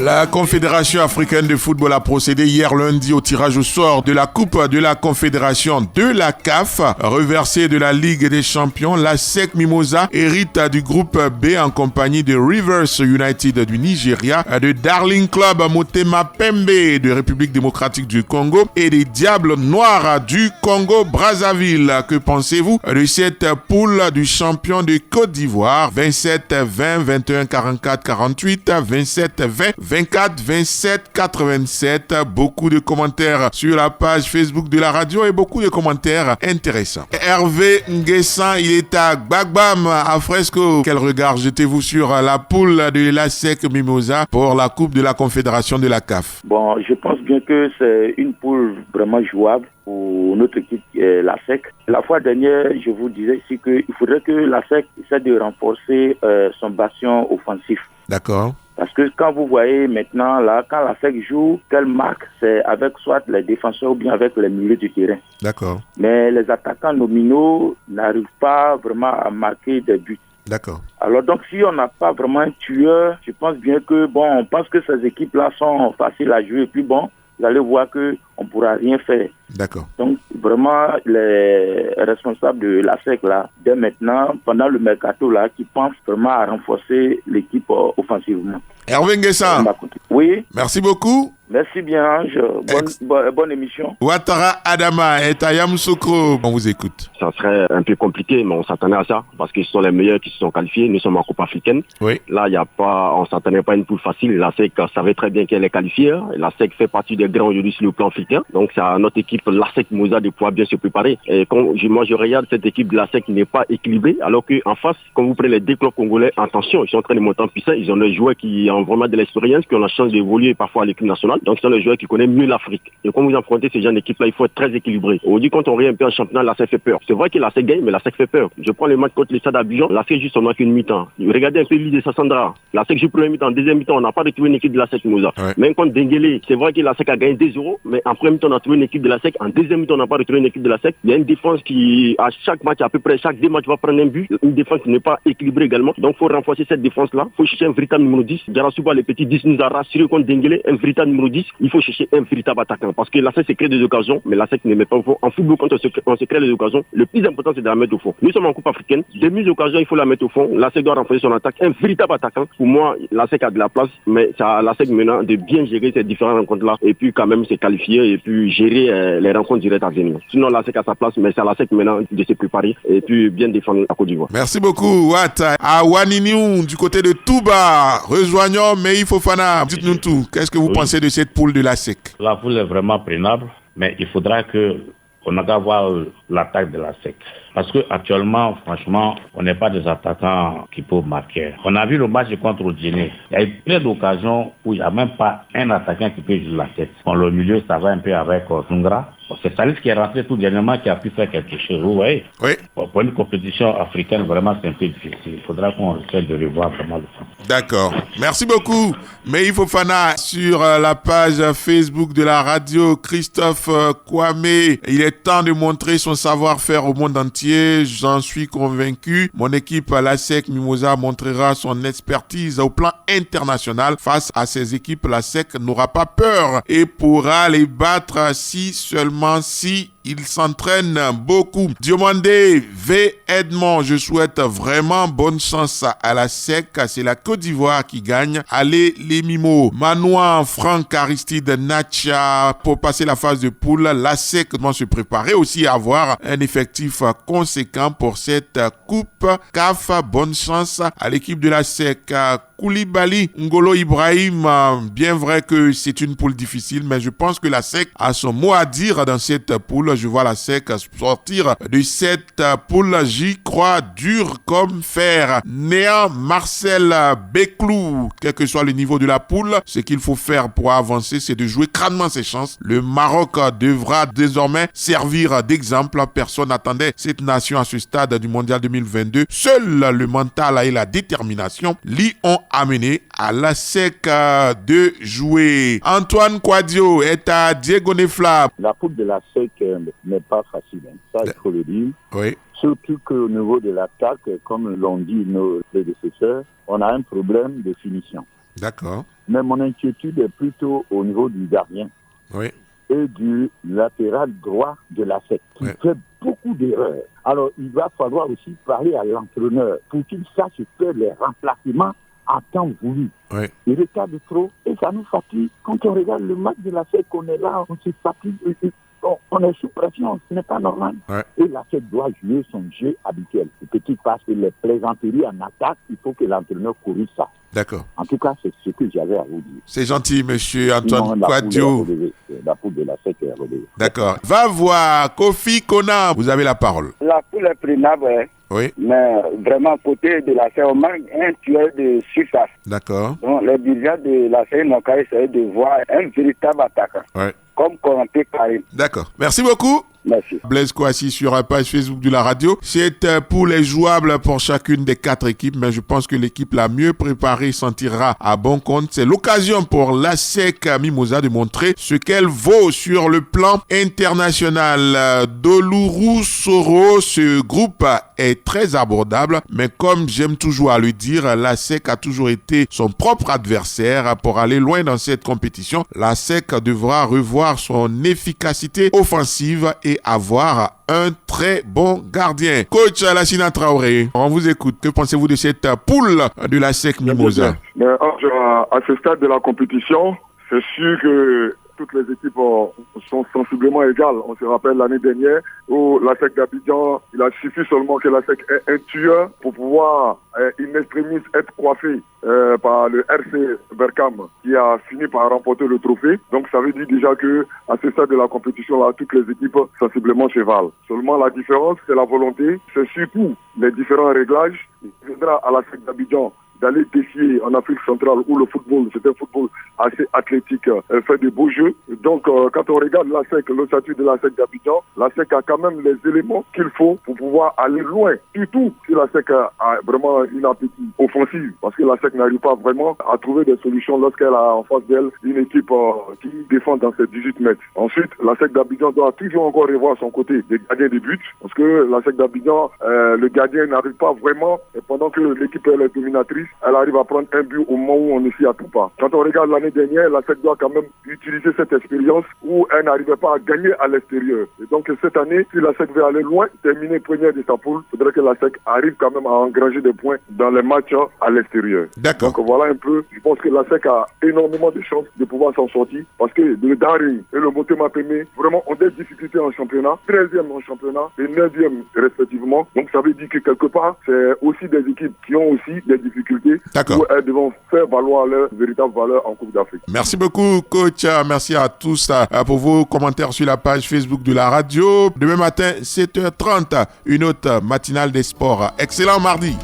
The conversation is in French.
La Confédération africaine de football a procédé hier lundi au tirage au sort de la Coupe de la Confédération de la CAF. Reversée de la Ligue des Champions, l'ASEC Mimosa hérite du groupe B en compagnie de Rivers United du Nigeria, de Darling Club Motema Pembe de République démocratique du Congo et des Diables Noirs du Congo-Brazzaville. Que pensez-vous de cette poule du champion de Côte d'Ivoire? 27-20, 21-44, 48, 27-20, 24, 27, 87. Beaucoup de commentaires sur la page Facebook de la radio et beaucoup de commentaires intéressants. Hervé Nguessan, il est à Gbagbam, à Fresco. Quel regard jetez-vous sur la poule de l'ASEC Mimosa pour la Coupe de la Confédération de la CAF? Bon, je pense bien que c'est une poule vraiment jouable pour notre équipe, l'ASEC. La fois dernière, je vous disais ici qu'il faudrait que l'ASEC essaie de renforcer son bastion offensif. D'accord. Parce que quand vous voyez maintenant, là, quand la SEC joue, qu'elle marque, c'est avec soit les défenseurs ou bien avec les milieux du terrain. D'accord. Mais les attaquants nominaux n'arrivent pas vraiment à marquer des buts. D'accord. Alors donc, si on n'a pas vraiment un tueur, je pense bien que, on pense que ces équipes-là sont faciles à jouer. Et puis vous allez voir qu'on ne pourra rien faire. D'accord. Donc, vraiment, les responsables de la SEC, là, dès maintenant, pendant le mercato, là, qui pensent vraiment à renforcer l'équipe offensivement. Hervé Nguessan. Oui. Merci beaucoup. Merci bien, Ange. Bonne émission. Ouattara Adama et Ayam Sokro, on vous écoute. Ça serait un peu compliqué, mais on s'attendait à ça, parce que ce sont les meilleurs qui se sont qualifiés. Nous sommes en Coupe africaine. Oui. Là, on s'attendait pas à une poule facile. La SEC savait très bien qu'elle est qualifiée. La SEC fait partie des grands aujourd'hui sur le plan africain. Donc, c'est à notre équipe, la SEC Mimosa, de pouvoir bien se préparer. Et moi, je regarde cette équipe de la SEC qui n'est pas équilibrée, alors qu'en face, quand vous prenez les deux clubs congolais, attention, ils sont en train de monter en puissance. Ils ont des joueurs qui ont vraiment de l'expérience, qui ont la chance d'évoluer parfois à l'équipe nationale. Donc, ce sont les joueurs qui connaissent mieux l'Afrique. Et quand vous affrontez ces genre d'équipe-là, il faut être très équilibré. Aujourd'hui, quand on regarde un peu en championnat, la SEC fait peur. C'est vrai que la SEC gagne, mais la SEC fait peur. Je prends le match contre le Stade d'Abidjan, la SEC joue seulement qu'une mi-temps. Regardez un peu l'idée de Sassandra. La SEC joue première mi-temps, deuxième mi-temps, on n'a pas retrouvé une équipe de la SEC Mimosa. Ouais. Même contre Denguele, c'est vrai que la SEC a gagné 2-0, mais en première mi-temps, on a trouvé une équipe de la SEC. En deuxième mi-temps, on n'a pas retrouvé une équipe de la SEC. Il y a une défense qui, à chaque match, à peu près chaque deux matchs, va prendre un but. Une défense qui n'est pas équilibrée également. Donc, il faut renforcer cette défense-là. Il faut chercher un véritable numéro 10. Jarasuba, les petits 10 nous a rassuré contre Denguele. Un véritable numéro 10. Il faut chercher un véritable attaquant. Parce que la SEC se crée des occasions, mais la SEC ne met pas au fond. En football, quand on se crée des occasions, le plus important, c'est de la mettre au fond. Nous sommes en Coupe africaine. Demi-occasion, il faut la mettre au fond. La SEC doit renforcer son attaque. Un véritable attaquant. Pour moi, la SEC a de la place, mais c'est à la SEC maintenant de bien gérer ces différentes rencontres-là. Et puis, quand même, se qualifier et puis gérer les rencontres directes à venir. Sinon, la SEC a sa place, mais c'est à la SEC maintenant de se préparer et puis bien défendre la Côte d'Ivoire. Merci beaucoup, Watt. À Waniniou, du côté de Touba, rejoignons Meï Fofana. Dites-nous tout. Qu'est-ce que vous pensez de cette poule de la SEC? La poule est vraiment prenable, mais il faudra qu'on a qu'à voir l'attaque de la SEC. Parce que actuellement, franchement, on n'est pas des attaquants qui peuvent marquer. On a vu le match contre le Guinée. Il y a eu plein d'occasions où il n'y a même pas un attaquant qui peut jouer la tête. Dans le milieu, ça va un peu avec Zungra. C'est Salis qui est rentré tout dernièrement qui a pu faire quelque chose. Vous voyez? Oui. Pour une compétition africaine, vraiment, c'est un peu difficile. Il faudra qu'on essaie de revoir vraiment le fond. D'accord. Merci beaucoup. Meï Fofana sur la page Facebook de la radio Christophe Kwame. Il est temps de montrer son savoir-faire au monde entier. J'en suis convaincu. Mon équipe à l'ASEC Mimosa montrera son expertise au plan international. Face à ces équipes, l'ASEC n'aura pas peur et pourra les battre si il s'entraîne beaucoup. Diomandé V. Edmond, je souhaite vraiment bonne chance à la SEC. C'est la Côte d'Ivoire qui gagne. Allez les Mimos. Manouan, Franck, Aristide, Nacha, pour passer la phase de poule, la SEC doit se préparer aussi à avoir un effectif conséquent pour cette coupe CAF. Bonne chance à l'équipe de la SEC. Koulibaly, Ngolo Ibrahim, bien vrai que c'est une poule difficile, mais je pense que la SEC a son mot à dire dans cette poule. Je vois la SEC sortir de cette poule, j'y crois, dur comme fer. Néa Marcel Béclou, quel que soit le niveau de la poule, ce qu'il faut faire pour avancer, c'est de jouer crânement ses chances. Le Maroc devra désormais servir d'exemple. Personne n'attendait cette nation à ce stade du Mondial 2022. Seul le mental et la détermination l'y ont amené à la SEC de jouer. Antoine Quadio est à Diego Nefla. La poule de la SEC n'est pas facile, ça il faut le dire. Oui. Surtout qu'au niveau de l'attaque, comme l'ont dit nos prédécesseurs, on a un problème de finition. D'accord. Mais mon inquiétude est plutôt au niveau du gardien Oui. et du latéral droit de la SEC, qui fait beaucoup d'erreurs. Alors, il va falloir aussi parler à l'entraîneur pour qu'il sache faire les remplacements à temps voulu. Oui. Il retarde trop et ça nous fatigue. Quand on regarde le match de la SEC, on est là, on se fatigue, on est sous pression, ce n'est pas normal. Ouais. Et la SEC doit jouer son jeu habituel. Petit passe et les plaisanteries en attaque, il faut que l'entraîneur corrige ça. D'accord. En tout cas, c'est ce que j'avais à vous dire. C'est gentil, monsieur Antoine Sinon, Kouadio. La poule de la SEC est relevée. D'accord. Va voir Kofi Kona. Vous avez la parole. La poule est prenable, Oui. mais vraiment, côté de la SEC, on manque un tueur de surface. D'accord. Donc, les dirigeants de la SEC n'ont qu'à essayer de voir un véritable attaquant, Ouais. comme Koranté Karim. D'accord. Merci beaucoup. Merci. Blaise Kouassi sur la page Facebook de la radio. Cette poule est jouable pour chacune des 4 équipes, mais je pense que l'équipe la mieux préparée s'en tirera à bon compte. C'est l'occasion pour l'ASEC Mimosa de montrer ce qu'elle vaut sur le plan international. Dolourou Soro, ce groupe est très abordable, mais comme j'aime toujours à le dire, l'ASEC a toujours été son propre adversaire. Pour aller loin dans cette compétition, l'ASEC devra revoir son efficacité offensive et avoir un très bon gardien. Coach Lassina Traoré, on vous écoute. Que pensez-vous de cette poule de l'ASEC Mimosa? Mais à ce stade de la compétition, c'est sûr que toutes les équipes sont sensiblement égales. On se rappelle l'année dernière où l'ASEC d'Abidjan, il a suffi seulement que l'ASEC ait un tueur pour pouvoir, in extremis, être coiffé par le RC Berkane qui a fini par remporter le trophée. Donc ça veut dire déjà que à ce stade de la compétition, là, toutes les équipes sensiblement se valent. Seulement la différence, c'est la volonté, c'est surtout les différents réglages. Il viendra à l'ASEC d'Abidjan d'aller défier en Afrique centrale où le football, c'est un football assez athlétique, fait de beaux jeux. Donc, quand on regarde l'ASEC, le statut de l'ASEC d'Abidjan, l'ASEC a quand même les éléments qu'il faut pour pouvoir aller loin. Surtout si l'ASEC a vraiment une appétit offensive, parce que l'ASEC n'arrive pas vraiment à trouver des solutions lorsqu'elle a en face d'elle une équipe qui défend dans ses 18 mètres. Ensuite, l'ASEC d'Abidjan doit toujours encore revoir son côté des gardiens des buts, parce que l'ASEC d'Abidjan, le gardien n'arrive pas vraiment, et pendant que l'équipe est dominatrice, elle arrive à prendre un but au moment où on ne s'y attend pas. Quand on regarde l'année dernière, l'ASEC doit quand même utiliser cette expérience où elle n'arrivait pas à gagner à l'extérieur. Et donc cette année, si l'ASEC veut aller loin, terminer première de sa poule, il faudrait que l'ASEC arrive quand même à engranger des points dans les matchs à l'extérieur. D'accord. Donc voilà un peu, je pense que l'ASEC a énormément de chances de pouvoir s'en sortir parce que le Daring et le Motema Pembe vraiment ont des difficultés en championnat, 13e en championnat et 9e respectivement. Donc ça veut dire que quelque part, c'est aussi des équipes qui ont aussi des difficultés. D'accord. Où elles devront faire valoir leur véritable valeur en Coupe d'Afrique. Merci beaucoup, coach. Merci à tous pour vos commentaires sur la page Facebook de la radio. Demain matin, 7h30, une autre matinale des sports. Excellent mardi.